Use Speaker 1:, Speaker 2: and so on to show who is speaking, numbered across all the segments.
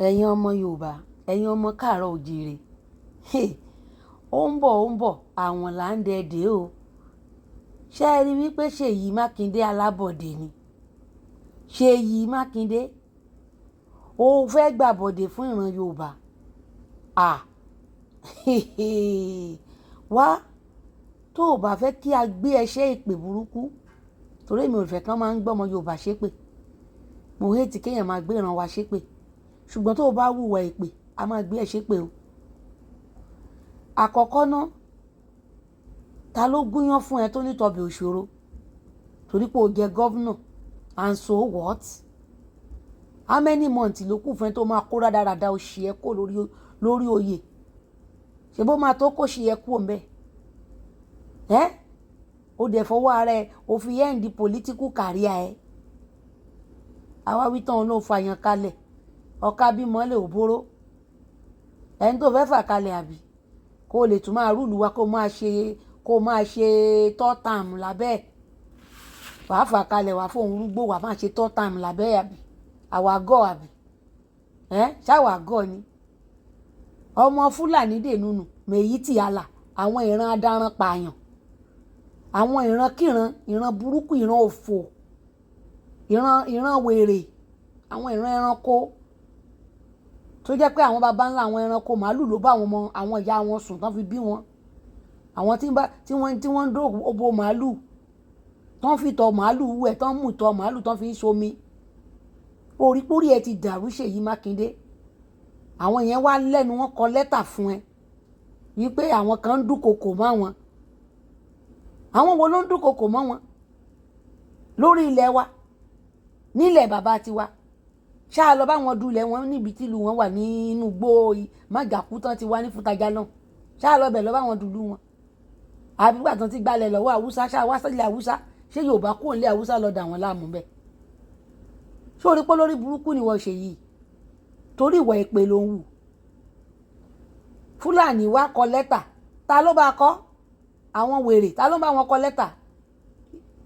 Speaker 1: ẹ̀yin ọmọ Yorùbá, ẹ̀yin ọmọ káàárọ̀ oòjíire, ó ń bọ̀ àwọn là ń dẹ̀dẹ̀ o. ṣé ẹ rí wípé Ṣèyí Mákindé alábọ̀dé ni? Ṣèyí Mákindé ó fẹ́ gbàbọ̀dé fún ìran Yorùbá. wá tó o bá fẹ́ kí a gbé ẹṣẹ́ ìpè burúkú, torí èmi ò fẹ́ kán máa ń gbọ́mọ Yorùbá ṣépè, mo hate kéèyàn máa gbé ìran wa ṣépè, ṣùgbọ́n tó o bá hùwà ìpè a máa gbé ẹ ṣépè o. àkọ́kọ́ náà, ta ló gúnyán fún ẹ tó ní tọbẹ̀ òṣòro torí pé o jẹ gọ́vnà, and so what? How many months ló kù fún ẹ tó máa kó rádaràda òṣì ẹ kó lórí oyè? ṣé bó máa tó kó ṣì ẹ kú òun bẹ́ẹ̀? o dẹ̀ fọwọ́ ara ẹ o fi end political career ẹ. àwa wí tán ló fàyàn kalẹ̀, ọ̀ka bímọ lè ò bóró, ẹni tó fẹ́ fà kalẹ̀ àbí kó o lè tún máa rúùlù wa kó o máa ṣe third term lábẹ́ ẹ̀. wàá fà kalẹ̀ wàá fóun rúgbó wàá máa ṣe third term lábẹ́ ẹ̀ àbí? àwa gọ̀ àbí? ṣáwa gọ̀ ni? ọmọ Fúlàní dènùnù mèyí tì àlà, àwọn ìran adarán pààyàn, àwọn ìran kíran, ìran burúkú, ìran òfò, ìran wèrè, àwọn ìran ẹranko tó jẹ́ pé àwọn baba ńlá àwọn ẹranko màálù ló bá àwọn ìyá wọn sùn tán fi bí wọn. àwọn tí wọ́n ń dó obo màálù tán fi tọ̀ màálù wẹ̀ tán mú tọ̀ màálù tán fi ń ṣomi. oríporí ẹ ti dàrú Ṣèyí Mákindé. àwọn yẹn wá lẹ́nu wọn kọ lẹ́tà fún ẹ wípé àwọn kan ń dúnkokò mọ́ wọn. àwọn wo ló ń dúnkokò mọ́ wọn lórí ilẹ̀ wa, nílẹ̀ bàbá tiwa? ṣáà lọ bá wọn dulẹ̀ wọn níbi tílu wọn wà nínú igbó májàkú tán ti wá ní Fútajà náà? ṣáà lọ bẹ̀ lọ bá wọn dùlú wọn? àbígbà tán ti gbalẹ̀ lọ́wọ́ Haúsá, ṣáà wá sílẹ̀ Haúsá, ṣé Yorùbá kúrò nílẹ̀ Haúsá lọ dà wọ́n láàmú bẹ́ẹ̀? ṣé orí pọ́ lórí burúkú ni wọ́n ṣe yìí torí ìwà èpè ló ń wù? Fúlàní wá kọ lẹ́tà, ta ló bá kọ? àwọn wèrè, ta ló bá wọn kọ lẹ́tà?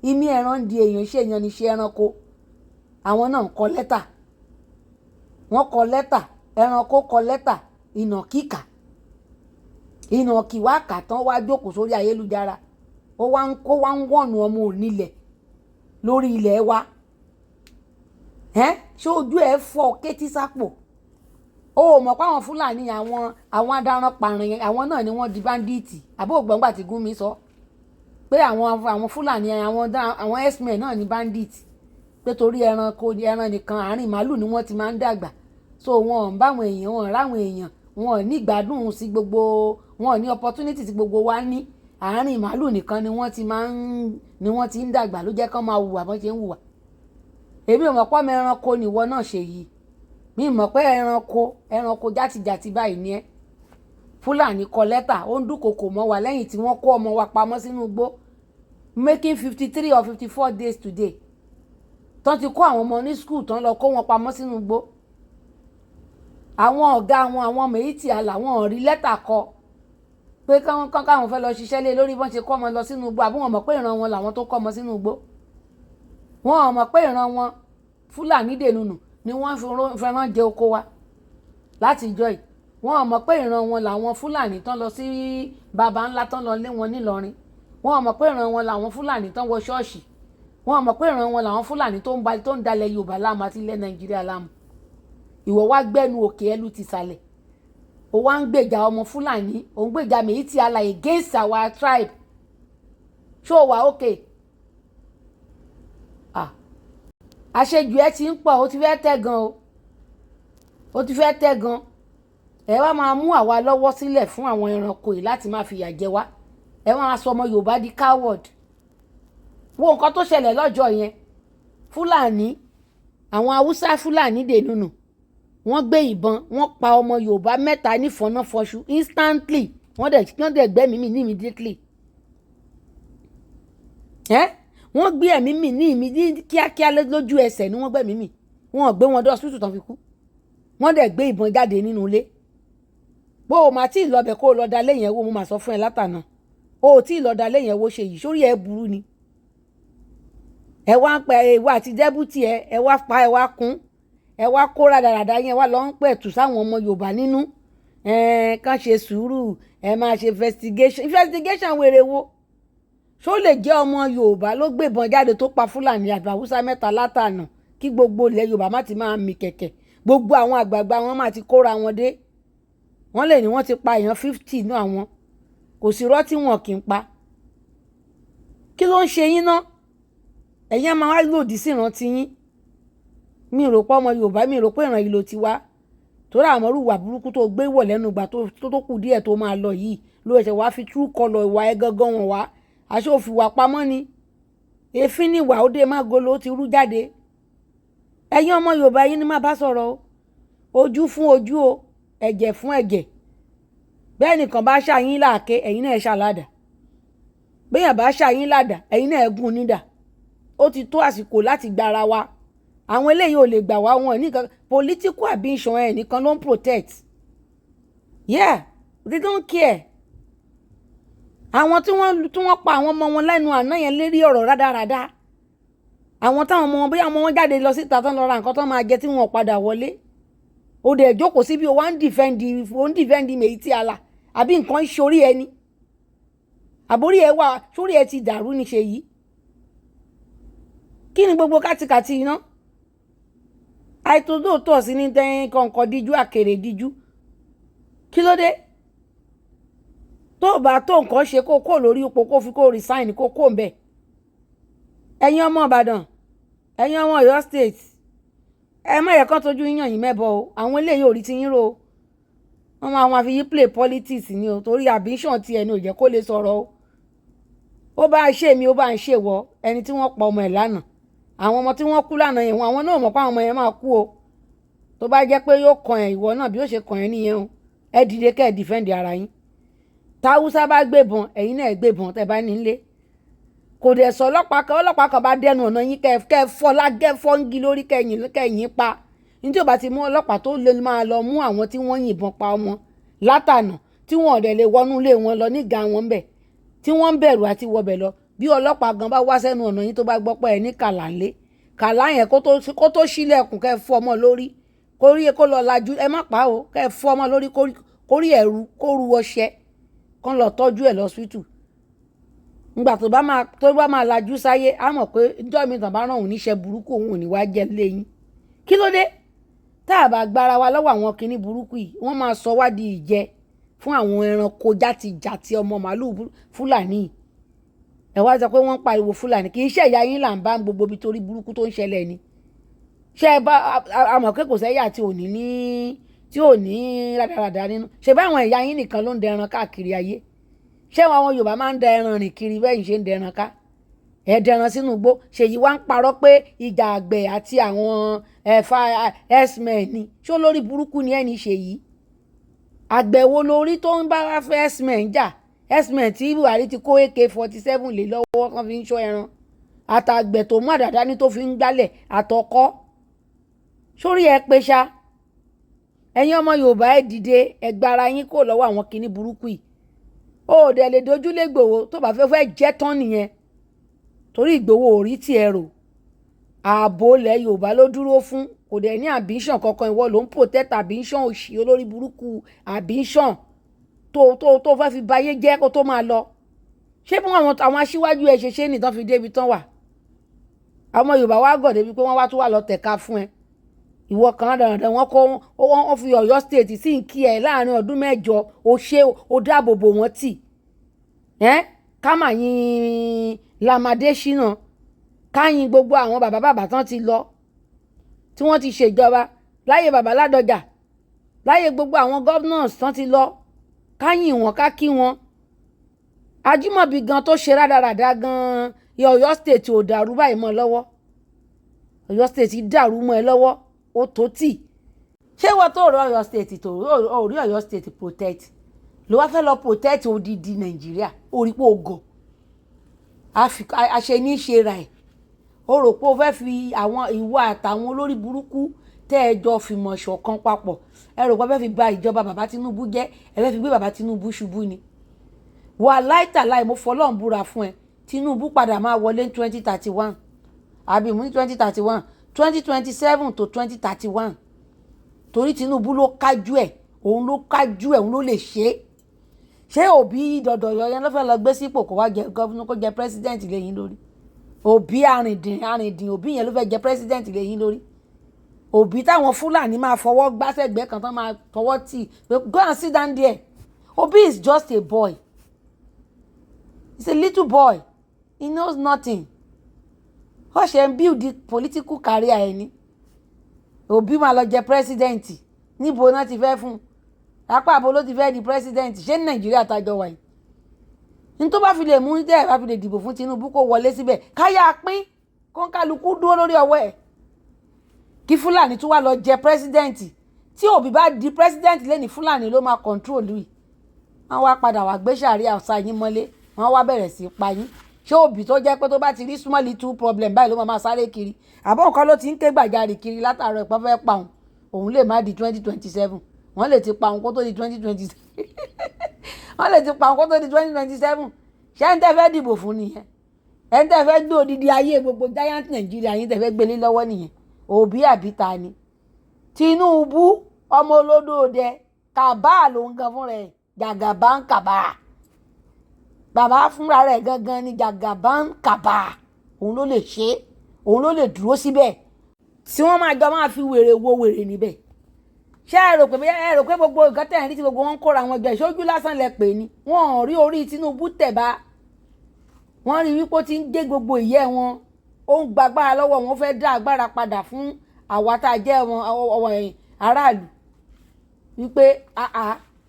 Speaker 1: imí ẹran ń di èèyàn, ṣe èèyàn ní ṣe ẹranko. àwọn náà ń kọ lẹ́tà, wọ́n kọ lẹ́tà, ẹranko kọ lẹ́tà, ìnàkíkà ìnàkí wá kà tán wá jókòó sórí ayélujára, ó wá ń wọ̀nù ọmọ onílẹ̀ lórí ilẹ̀ wa. ṣé ojú ẹ fọ́ kétí sápò? ó mọ̀ pé àwọn Fúlàní àwọn adarán pààyàn àwọn náà ni wọ́n di báńdíìtì? àbó ògbọ́ngbà tí Gúnmi sọ pé àwọn Fúlàní àwọn x-men náà ni báńdíìtì, pé torí ẹran nìkan àárín màálù ni wọ́n ti máa ń dàgbà, so wọn ò ń báwọn èèyàn, wọn ò ráwọn èèyàn, wọn ò ní ìgbádùn sí gbogbo, wọn ò ní opportunity tí gbogbo wa ní, àárín màálù nìkan ni wọ́n ti ń dàgbà, ló jẹ́ kán máa hùwà bọ́n ṣe ń hùwà. èmi ò mọ̀ pé ọmọ ẹranko nìwọ náà ṣe yìí, mi mọ̀ pé ẹranko játijàti báyìí ni ẹ́. Fúlàní kọ lẹ́tà, ó ń dúnkokò mọ́ wa lẹ́yìn tí wọ́n kó ọmọ wa pamọ́ sínú igbó making 53 or 54 days today, tán ti kó àwọn ọmọ ní school tán lọ kó wọn pamọ́ sínú igbó. àwọn ọ̀gá àwọn mèyítì àlà wọn ò rí lẹ́tà kọ pé káwọn fẹ́ lọ ṣiṣẹ́ lé lórí bọ́n ṣe kó ọmọ lọ sínú igbó, àbí wọn mọ̀ pé ìran wọn làwọn tó kó ọmọ sínú igbó? wọn ò mọ̀ pé ìran wọn Fúlàní dènùnù ni wọ́n fẹ́ràn jẹ oko wa láti ìjọ yìí? wọn ò mọ̀ pé ìran wọn làwọn Fúlàní tán lọ sí baba ńlá tán lọ lé wọn nílọrin? wọn ò mọ̀ pé ìran wọn làwọn Fúlàní tán wọ ṣọ́ọ̀ṣì? wọn ò mọ̀ pé ìran wọn làwọn Fúlàní tó ń dalẹ̀ Yorùbá láàmú àti ilẹ̀ Nàìjíríà láàmú? ìwọ wá gbẹ́nu òkè ẹlú ti sàlẹ̀, ó wá ń gbèjà ọmọ Fúlàní, ó ń gbèjà Mèyítì àlà against our tribe. ṣó wà okay? àṣejù ẹ ti ń pọ̀, ó ti fẹ́ tẹ̀ gan o, ó ti fẹ́ tẹ̀ gan. ẹ wá máa mú àwa lọ́wọ́ sílẹ̀ fún àwọn ẹranko yìí láti máa fìyà jẹ wá, ẹ wá máa sọ ọmọ Yorùbá di coward. wo nǹkan tó ṣẹlẹ̀ lọ́jọ́ yẹn, Fúlàní, àwọn Haúsá Fúlàní dènùnù, wọ́n gbé ìbọn, wọ́n pa ọmọ Yorùbá mẹ́ta nífọ̀nàfọ̀ṣù instantly, wọ́n dẹ̀ gbẹ́mí mì ní immediately. wọ́n gbé ẹ̀mí mì ní kíákíá lójú ẹsẹ̀ ni wọ́n gbẹ́mí mì, wọ́n gbé wọn dé hospital tán fi kú. wọ́n dẹ̀ gbé ìbọn jáde nínú ilé. bó o máa tí ì lọ bẹ̀ kó o lọ da lẹ́yìn ẹ̀wọ̀, mo máa sọ fún ẹ látànà, o ò tí ì lọ da lẹ́yìn ẹ̀wọ̀ ṣe yìí, sórí ẹ burú ni. ẹ wá ń pẹ ìwà àti dẹ́bùtì ẹ wá pa ẹ wá kún, ẹ wá kó rádaràda yẹn wá lọ ń pẹ̀tù sáwọn ọmọ Yorùbá nínú kàn ṣe sùúrù ẹ máa ṣe investigation wèrè wo ṣó lè jẹ́ ọmọ Yorùbá ló gbébọn jáde tó pa Fúlàní àti Haúsá mẹ́ta látànà kí gbogbo ilẹ̀ Yorùbá má ti máa mì kẹ̀kẹ̀ gbogbo àwọn àgbààgbà wọn má ti kóra wọn dé wọ́n lè ní wọ́n ti pa èèyàn 50 náà àwọn kò sí irọ́ tí wọn kì í pa kí ló ń ṣe yín ná ẹ̀yin á máa wá lòdì sí ìrántí yín mi rò pé ọmọ Yorùbá mi rò pé ìran yìí ló ti wá torí àmọ́rú ìwà burúkú tó gbé wọ̀ lẹ́nu ìgbà tó kù díẹ̀ tó máa lọ yìí ló ẹ̀ṣẹ̀ wá fi true colour ìwà ẹ gangan wọn wá aṣọ òfin wà pamọ́ ni èéfín ní ìwà òde má golo ti rú jáde ẹ̀yin ọmọ Yorùbá yín ni má bá sọ̀rọ̀ o ojú fún ojú o ẹ̀jẹ̀ fún ẹ̀jẹ̀ bẹ́ẹ̀ nìkan bá ṣàyín láàké ẹ̀yin náà ṣàládà bẹ́ẹ̀ bá ṣàyín ládà ẹ̀yin náà gún nídà ó ti tó àsìkò láti gbára wa àwọn eléyìí ò lè gbà wá wọn nìkan political ambition ẹ̀ nìkan ló ń protect yeah they don't care àwọn tí wọ́n pa àwọn ọmọ wọn lẹ́nu àná yẹn lérí ọ̀rọ̀ rádaràda àwọn táwọn ọmọ wọn bóyá ọmọ wọn jáde lọ síta tán lọ ra nǹkan tán máa jẹ tí wọn padà wọlé ó dẹ̀ jókòó síbi ó wá ń dìfẹ́ǹdì mèyítí àlà àbí nǹkan ṣorí ẹni àbórí ẹ wà sórí ẹ ti dàrú ní ṣe yìí kí ni gbogbo kátikàti iná àìtòdóòtò sí ní tẹ́yìn kọ̀ọ̀kan díjú àkèrè díjú kí ló dé tó bá tó nǹkan ṣe kó kó lórí ipò kó fi kó resign kó kó mbẹ ẹ̀yin ọmọ Ìbàdàn ẹ̀yin ọmọ Ọ̀yọ́ state ẹ má yẹ kán tójú yíyan yín mẹ́bọ o àwọn eléyìí ò rí ti yín ro wọ́n máa fi yí play politics ni o torí ambition ti ẹni ò jẹ́ kó lè sọ̀rọ̀ o ó bá ń ṣe mi ó bá ń ṣe wọ ẹni tí wọ́n pa ọmọ ẹ̀ lánàá àwọn ọmọ tí wọ́n kú lánàá yẹn àwọn náà mọ̀ pé àwọn ọmọ yẹn máa kú o tó bá jẹ́ pé yóò kàn ẹ́ ìwọ náà bí ó ṣe kàn ẹ́ nìyẹn o ẹ dìde kẹ́ ẹ defend ara yín táwùsá bá gbébọn ẹ̀yin náà gbébọn tẹ́ bá nílé kò dẹ̀ sọ ọlọ́pàá kan bá dẹnu ọ̀nà yín kẹ́ ẹ fọ́ lágẹ́ fọ́ngi lórí kẹ́yìn pa ní tí ò bá ti mú ọlọ́pàá tó lè máa lọ mú àwọn tí wọ́n yìnbọn pa ọmọ látànà tí wọ́n ọ̀dẹ̀ lè wọnú ilé wọn lọ nígà wọn bẹ̀ tí wọ́n ń bẹ̀rù àti wọbẹ̀ lọ bí ọlọ́pàá gan bá wá sẹ́nu ọ̀nà yín tó bá gbọ́ pé ẹ ní kàlà ńlé kàlà yẹn kó tó ṣílẹ̀kùn kẹ́ ẹ fọ́ ọmọ lórí kórí kó lọ lajú ẹ má pa o kẹ́ ẹ fọ́ ọmọ lórí kórí ẹ̀rú kó ru ọṣẹ kán lọ tọ́jú ẹ̀ lọ́sítù ngbà tó bá máa lajú sáyé á mọ̀ pé ìjọ́ mi tàn bá ràn òun níṣẹ́ burúkú òun ò ní wá jẹ́ lẹ́yìn kí ló dé tá a bá gbára wa lọ́wọ́ àwọn kinní burúkú yìí wọ́n máa sọ wá di ìjẹ fún àwọn ẹranko játijàti ọmọ màálùú Fúlàní ẹ wá sọ pé wọ́n ń pariwo Fúlàní kì í ṣe ìyá yín là ń bá gbogbo ibi torí burúkú tó ń ṣẹlẹ̀ ni ṣé ẹ bá àmọ̀ pé kò sẹ́yà tí ò ní rádaràdà nínú ṣe bá àwọn ìyá yín nìkan ló ń dẹran káàkiri ayé ṣé àwọn Yorùbá máa ń da ẹran rìn kiri bẹ́ẹ̀ ṣe ń dẹran ká ẹ dẹran sínú igbó Ṣèyí wá ń parọ́ pé ìjà àgbẹ̀ àti àwọn x-men ni ṣó lórí burúkú ni ẹni Ṣèyí àgbẹ̀ wo lórí tó ń bá fẹ́ x-men jà x-men tí Buhari ti kó AK-47 lé lọ́wọ́ kan fi ń ṣọ́ ẹran àtàgbẹ̀ tó mú àdàdá ní tó fi ń gbálẹ̀ àtọkọ́ sórí ẹ pé ṣá ẹ̀yin ọmọ Yorùbá ẹ dìde ẹ gbára yín kó lọ́wọ́ àwọn kinní burúkú yìí ó dẹ̀ lè dojúlé Ìgbòho tó bá fẹ́ jẹ́ tán nìyẹn torí Ìgbòho ò rí tiẹ̀ rò ààbò ilẹ̀ Yorùbá ló dúró fún kò dẹ̀ ní ambition kankan ìwọ ló ń protect ambition òṣì olórí burúkú ambition tó fẹ́ fi bayé jẹ́ kó tó máa lọ ṣé bí àwọn aṣíwájú ẹ ṣe nìtàn fi débi tán wà àwọn Yorùbá wá gọ̀ débi pé wọ́n wá tún wà lọ tẹ̀ka fún ẹ ìwọ kan dandan wọ́n fi Ọ̀yọ́ state sí ń kí ẹ láàrin ọdún 8 ó dáàbò bò wọ́n tì kámà yín Lamade Ṣínà káyìn gbogbo àwọn bàbá tán ti lọ tí wọ́n ti ṣèjọba láyé bàbá Ládọjà láyé gbogbo àwọn governors tán ti lọ káyìn wọn ká kí wọn Ajímọ̀bí gan tó ṣe rádaràda gan Ọ̀yọ́ state ò dàrú báyìí mọ́ lọ́wọ́ Ọ̀yọ́ state dàrú mọ́ ẹ lọ́wọ́ ó tó tì ṣé wọ́n tó rí Ọ̀yọ́ state tó rí Ọ̀yọ́ state protect ló wá fẹ́ lọ protect odidi Nàìjíríà orí pé ogo àṣẹ ní ṣe ra ẹ̀ ó rò pé ó fẹ́ fi àwọn ìwà àtàwọn olórí burúkú tẹ́ ẹ jọ fìmọ̀ ṣọ̀kan papọ̀ ẹ rò pé fẹ́ fi bà ìjọba bàbá Tinubu jẹ́ ẹ fẹ́ fi gbé bàbá Tinubu ṣubú ni wà láìtàláì mo fọlọ́run búra fún ẹ Tinubu padà máa wọlé ní 2031 àbí mú ní 2031 2027 to 2031 torí Tinubu ló kájú ẹ̀ òun ló lè ṣé Òbí dọ̀dọ̀ yẹn ló fẹ́ lọ gbé sípò kó wá jẹ gọ́fúnà kó jẹ president lẹ́yìn lórí Òbí arìndìn Òbí yẹn ló fẹ́ jẹ president lẹ́yìn lórí Òbí táwọn Fúlàní máa fọwọ́ gbásẹ̀gbẹ́ kan tán máa fọwọ́ tì go and sit down there. Òbí is just a boy. He's a little boy. He knows nothing. Ó ṣe ń build the political career ẹ̀ ni. Òbí máa lọ jẹ president. Níbo náà ti fẹ́ fún? Apá àbò ló ti fẹ́ di president. Ṣé ní Nàìjíríà tájọ wà yìí? Ní tó bá fi lè mú ní tẹ́ ẹ̀ bá fi lè dìbò fún Tinubu kó wọlé síbẹ̀. Káyà pín kó ń kálukú dúró lórí ọwọ́ ẹ̀. Kí Fúlàní tún wá lọ jẹ president. Tí Òbí bá di president lẹ́ni Fúlàní ló máa control lui. Wọ́n wá padà wá gbé sàríà ọ̀sà yín mọ́lé. Wọ́n wá bẹ̀rẹ̀ sí pa yín. Ṣé Òbí tó jẹ́ pé tó bá ti rí small little problem báyìí ló máa sáré kiri àbọ̀ nǹkan ló ti ń ké gbàjarì kiri látàárọ̀ ìpọ́n fẹ́ pa òun lè má di 2027 wọ́n lè ti pa òun kó tó di 2027 wọ́n lè ti pa òun kó tó di 2027 ṣé ń tẹ́ fẹ́ dìbò fún nìyẹn ẹ̀ ń tẹ́ fẹ́ gbé odidi ayé gbogbo giant Nàìjíríà yín tẹ́ fẹ́ gbélé lọ́wọ́ nìyẹn Òbí àbí ta ni Tinubu ọmọ olódòdẹ kàbá ló ń gan fún rẹ̀ jàgàbá ń kàbá bàbá fúnra rẹ̀ gangan ni jàgàbán kàbà òun ló lè ṣe òun ló lè dúró síbẹ̀ tí wọ́n máa fi wèrè wo wèrè níbẹ̀ ṣé ẹ rò pé gbogbo nǹkan tẹ̀ ń rí tí gbogbo wọn ń kóra wọn jọ ìṣojú lásán lẹ pè ní wọn ò rí orí Tinubu tẹ̀ bá wọ́n rí wípé ó ti ń gé gbogbo ìyẹ́ wọn ó ń gbàgbára lọ́wọ́ wọn fẹ́ dá agbára padà fún àwa tá a jẹ́ wọn aráàlú wípé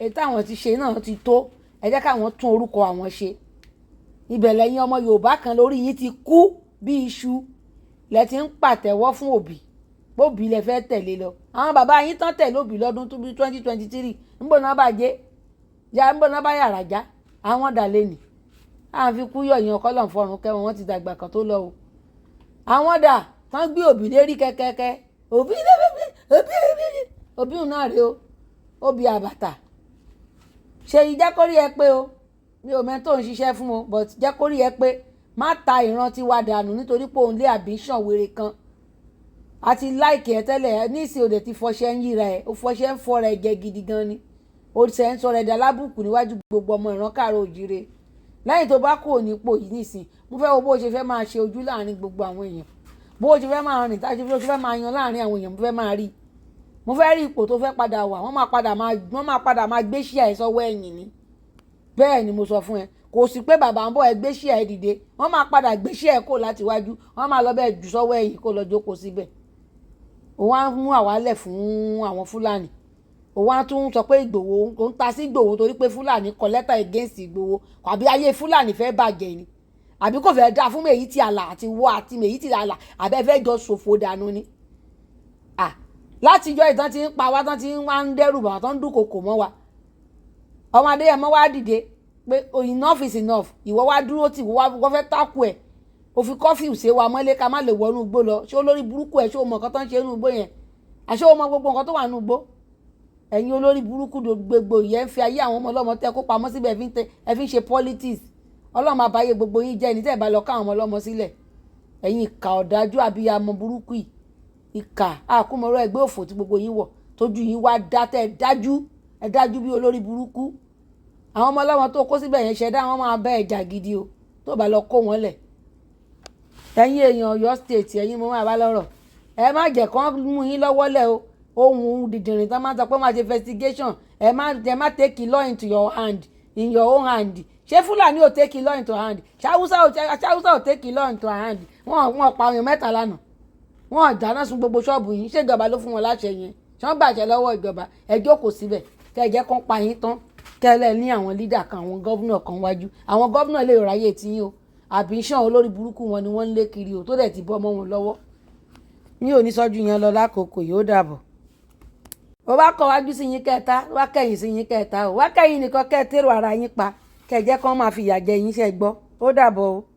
Speaker 1: ètò àwọn ti ṣe náà ti tó ẹ jẹ́ káwọn tún orúkọ àwọn ṣe ibẹ̀ lẹ́yìn ọmọ Yorùbá kan lórí yìí ti kú bí iṣu lẹ ti ń pàtẹ́wọ́ fún Òbí bóbí lẹ fẹ́ tẹ̀lé lọ àwọn bàbá yín tán tẹ̀lé Òbí lọ́dún 2023 ńbọ̀ náà bá jẹ́ ya ńbọ̀ náà bá yàrá já àwọn dàlẹ́ nì à ń fi kú yọ̀yàn ọkọ́lọ̀ fọrùn kẹwọn wọn ti dàgbà kan tó lọ o àwọn dà tán gbé Òbí lérí kẹ́kẹ́kẹ́ Òbí náà rèé o Òbí àbàtà Ṣèyí jẹ́ kórí ẹ pé o mi ò mẹ́tò ń ṣiṣẹ́ fún o but jẹ́ kórí ẹ pé má ta ìran tiwa dànù nítorí pé òun lé àbíṣàn wèrè kan àti láìkì ẹ tẹ́lẹ̀ ní ìsìn òde ti fọṣẹ́ ń yíra ẹ ó fọṣẹ́ ń fọ́ra ẹ jẹ gidi gan ni ó ṣe ń sọ̀rọ̀ ẹ̀dá lábùkù níwájú gbogbo ọmọ ìran káàrọ̀ òjìire lẹ́yìn tó bá kúrò nípò yìí nísìn mo fẹ́ wo bó ṣe fẹ́ máa ṣe ojú láàrin gbogbo àwọn èèyàn bó ṣe fẹ́ máa rìn táṣe bó ṣe fẹ́ máa yan láàrin àwọn èèyàn mo fẹ́ máa rí mo fẹ́ rí ipò tó fẹ́ padà wà wọ́n máa padà máa gbé ṣíà ẹ̀ sọ́wọ́ ẹ̀yìn ni bẹ́ẹ̀ ni mo sọ fún ẹ kò sí pé bàbá ń bọ̀ ẹ gbé ṣíà ẹ̀ dìde wọ́n máa padà gbé ṣíà ẹ̀ kó láti wájú wọ́n máa lọ bẹ́ẹ̀ jù sọ́wọ́ ẹ̀yìn kó lọ jókòó síbẹ̀ òun á mú àwálẹ̀ fún àwọn Fúlàní òun á tún sọ pé Ìgbòho ó ń ta sí Ìgbòho torí pé Fúlàní kọ lẹ́tà against Ìgbòho àbí ayé Fúlàní fẹ́ bàjẹ́ ni àbí kò fẹ́ dáa fún Mèyítì Àlà àti wọ́ àti Mèyítì Àlà àbẹ́ fẹ́ jọ ṣòfò dànù ni látijọ́ ìtàn ti ń pa wá tán ti ń wá ń dẹ́rù bà tán ń dúnkokò mọ́ wa ọmọdé ẹ̀ mọ́ wá dìde pé enough is enough ìwọ wá dúró tì wọ́n fẹ́ tákù ẹ̀ ó fi kọ́fì ṣe wa mọ́lé ká má lè wọnú igbó lọ ṣé olórí burúkú ẹ̀ ṣé o mọ nǹkan tó ń ṣe inú igbó yẹn àṣé o mọ gbogbo nǹkan tó wà nínú igbó ẹ̀yin olórí burúkú gbogbo ìyẹn ń fi ayé àwọn ọmọ ọlọ́mọ tẹ́ kó pamọ́ síbẹ̀ ẹ fi ń ṣe politics ọlọ́mọ àbáyé gbogbo yín jẹ́ ẹni tẹ́ ẹ̀ bá lọ ká àwọn ọmọ ọlọ́mọ sílẹ̀ ẹ̀yin ìkà ọ̀dájú abiyamọ burúkú yìí ìkà àkúmọ̀rọ̀ ẹgbẹ́ òfò tí gbogbo yín wọ̀ tójú yín wá dá tẹ́ ẹ dájú bí olórí burúkú àwọn ọmọ ọlọ́mọ tó kó síbẹ̀ yẹn ṣẹ̀dá wọn máa bá ẹ̀jà gidi o tó bá lọ kó wọn lẹ̀ ẹ̀yin èèyàn Ọ̀yọ́ state ẹ̀yin mo máa bá lọ́rọ̀ ẹ má jẹ́ kán mú yín lọ́wọ́ lẹ̀ o ohun dìdìrín tán máa sọ pé máa ṣe investigation ẹ má take law into your hand in your own hand ṣé Fúlàní ò take law into hand ṣáwúsá ò take law into hand wọn pa àwọn mẹ́ta lánàá wọn dáná sun gbogbo ṣọ́ọ̀bù yìí ṣèjọba ló fún wọn láṣẹ yẹn ṣé wọ́n gbàṣẹ lọ́wọ́ ìjọba ẹ jókòó síbẹ̀ kẹ́ ẹ jẹ́ kán pa yín tán kẹ́lẹ́ ní àwọn lídà kan àwọn gọ́vnà kan wájú àwọn gọ́vnà lè ráyè tí yín o àbí iṣan olórí burúkú wọn ni wọ́n ń lé kiri o tó dẹ̀ ti bọ́ mọ́ wọn lọ́wọ́ mi ò ní sọ́jú yẹn lọ lákòókò yóò dàbọ̀ ó bá kọ wájú sí yín kẹta wá kẹ̀yìn sí yín kẹta o wá kẹ̀yìn nìkan kẹ́ ẹ tèrò ara yín pa kẹ́ ẹ jẹ́ kán máa fìyà jẹ yín ṣẹ́ gbọ́ ó dàbọ̀ o.